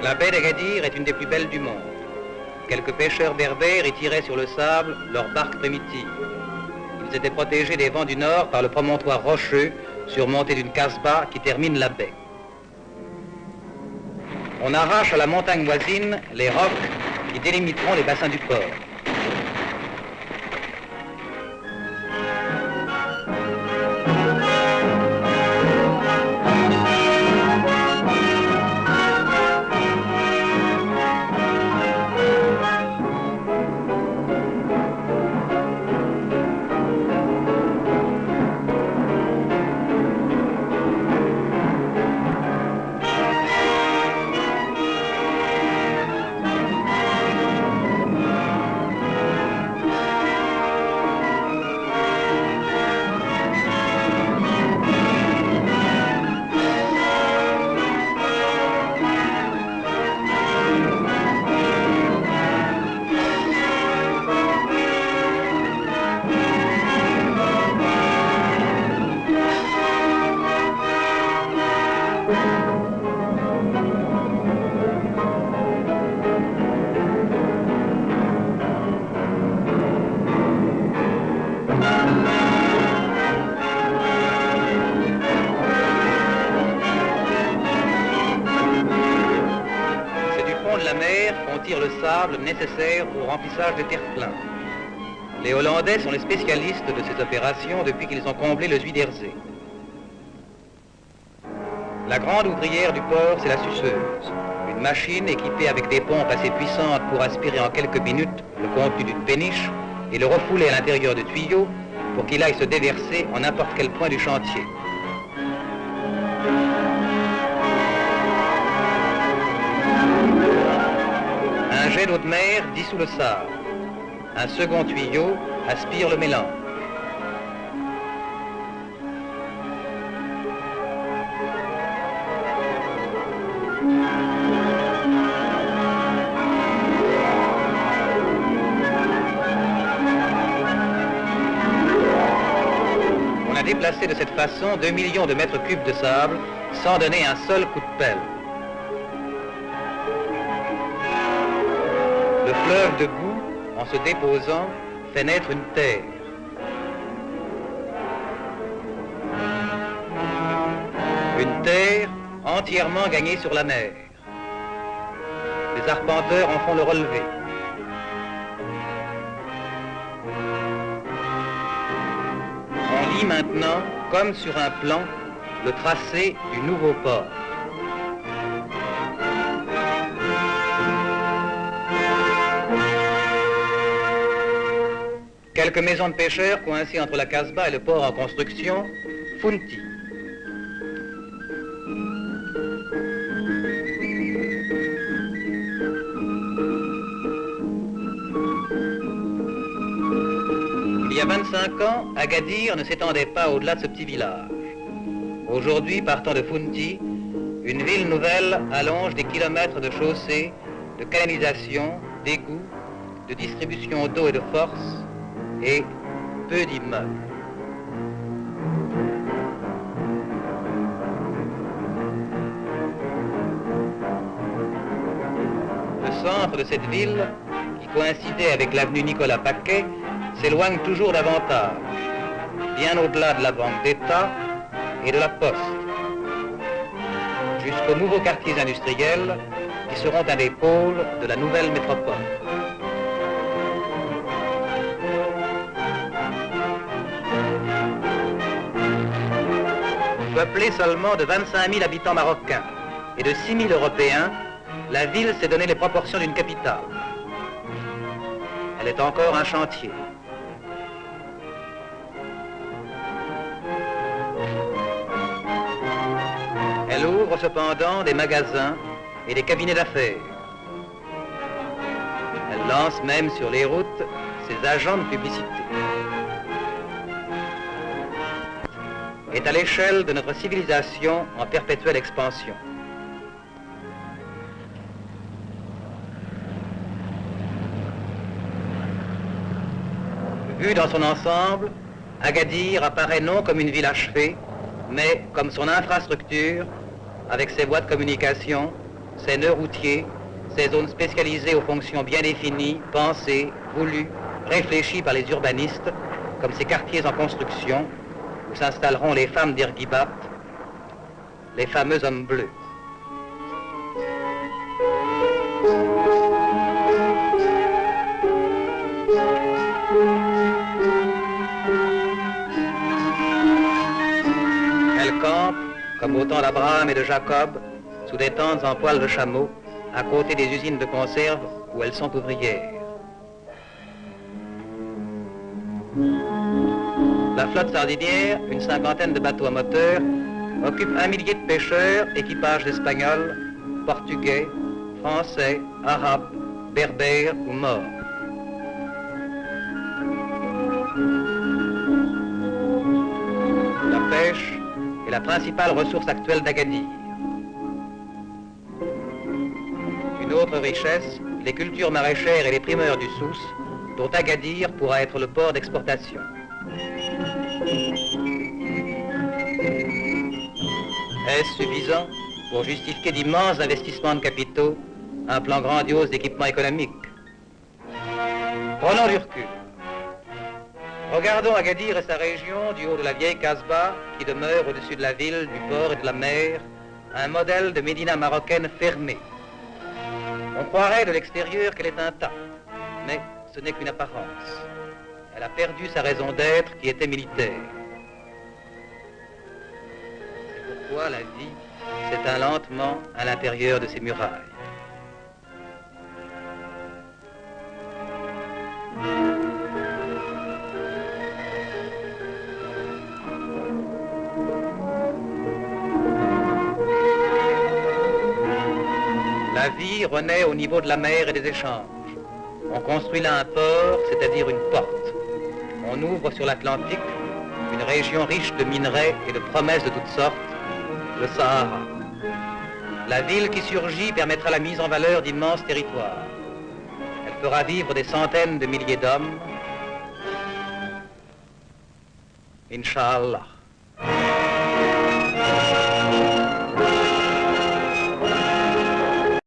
La baie d'Agadir est une des plus belles du monde. Quelques pêcheurs berbères y tiraient sur le sable leurs barques primitives. Ils étaient protégés des vents du nord par le promontoire rocheux surmonté d'une casbah qui termine la baie. On arrache à la montagne voisine les rocs qui délimiteront les bassins du port. Le sable nécessaire au remplissage des terre-pleins. Les Hollandais sont les spécialistes de ces opérations depuis qu'ils ont comblé le Zuiderzee. La grande ouvrière du port, c'est la suceuse, une machine équipée avec des pompes assez puissantes pour aspirer en quelques minutes le contenu d'une péniche et le refouler à l'intérieur de tuyaux pour qu'il aille se déverser en n'importe quel point du chantier. Un jet d'eau de mer dissout le sable. Un second tuyau aspire le mélange. On a déplacé de cette façon 2 millions de mètres cubes de sable sans donner un seul coup de pelle. Le fleuve de boue, en se déposant, fait naître une terre. Une terre entièrement gagnée sur la mer. Les arpenteurs en font le relevé. On lit maintenant, comme sur un plan, le tracé du nouveau port. Quelques maisons de pêcheurs coincées entre la Casbah et le port en construction, Funti. Il y a 25 ans, Agadir ne s'étendait pas au-delà de ce petit village. Aujourd'hui, partant de Funti, une ville nouvelle allonge des kilomètres de chaussées, de canalisation, d'égouts, de distribution d'eau et de force, et peu d'immeubles. Le centre de cette ville, qui coïncidait avec l'avenue Nicolas Paquet, s'éloigne toujours davantage, bien au-delà de la Banque d'État et de la Poste, jusqu'aux nouveaux quartiers industriels qui seront un des pôles de la nouvelle métropole. Peuplée seulement de 25 000 habitants marocains et de 6 000 Européens, la ville s'est donné les proportions d'une capitale. Elle est encore un chantier. Elle ouvre cependant des magasins et des cabinets d'affaires. Elle lance même sur les routes ses agents de publicité. Est à l'échelle de notre civilisation en perpétuelle expansion. Vue dans son ensemble, Agadir apparaît non comme une ville achevée, mais comme son infrastructure, avec ses voies de communication, ces nœuds routiers, ces zones spécialisées aux fonctions bien définies, pensées, voulues, réfléchies par les urbanistes, comme ces quartiers en construction, où s'installeront les femmes d'Irgibat, les fameux hommes bleus. Elles campent, comme au temps d'Abraham et de Jacob, sous des tentes en poils de chameau, à côté des usines de conserve où elles sont ouvrières. La flotte sardinière, une cinquantaine de bateaux à moteur, occupe 1 millier de pêcheurs, équipages d'Espagnols, Portugais, Français, Arabes, Berbères ou Maures. La pêche est la principale ressource actuelle d'Agadir. Une autre richesse, les cultures maraîchères et les primeurs du Souss, dont Agadir pourra être le port d'exportation. Est-ce suffisant pour justifier d'immenses investissements de capitaux, un plan grandiose d'équipement économique? Prenons du recul. Regardons Agadir et sa région du haut de la vieille Casbah qui demeure au-dessus de la ville, du port et de la mer, un modèle de médina marocaine fermée. On croirait de l'extérieur qu'elle est intacte, mais ce n'est qu'une apparence. Elle a perdu sa raison d'être qui était militaire. C'est pourquoi la vie s'éteint lentement à l'intérieur de ses murailles. La vie renaît au niveau de la mer et des échanges. On construit là un port, c'est-à-dire une porte. On ouvre sur l'Atlantique une région riche de minerais et de promesses de toutes sortes, le Sahara. La ville qui surgit permettra la mise en valeur d'immenses territoires. Elle fera vivre des centaines de milliers d'hommes. Inch'Allah.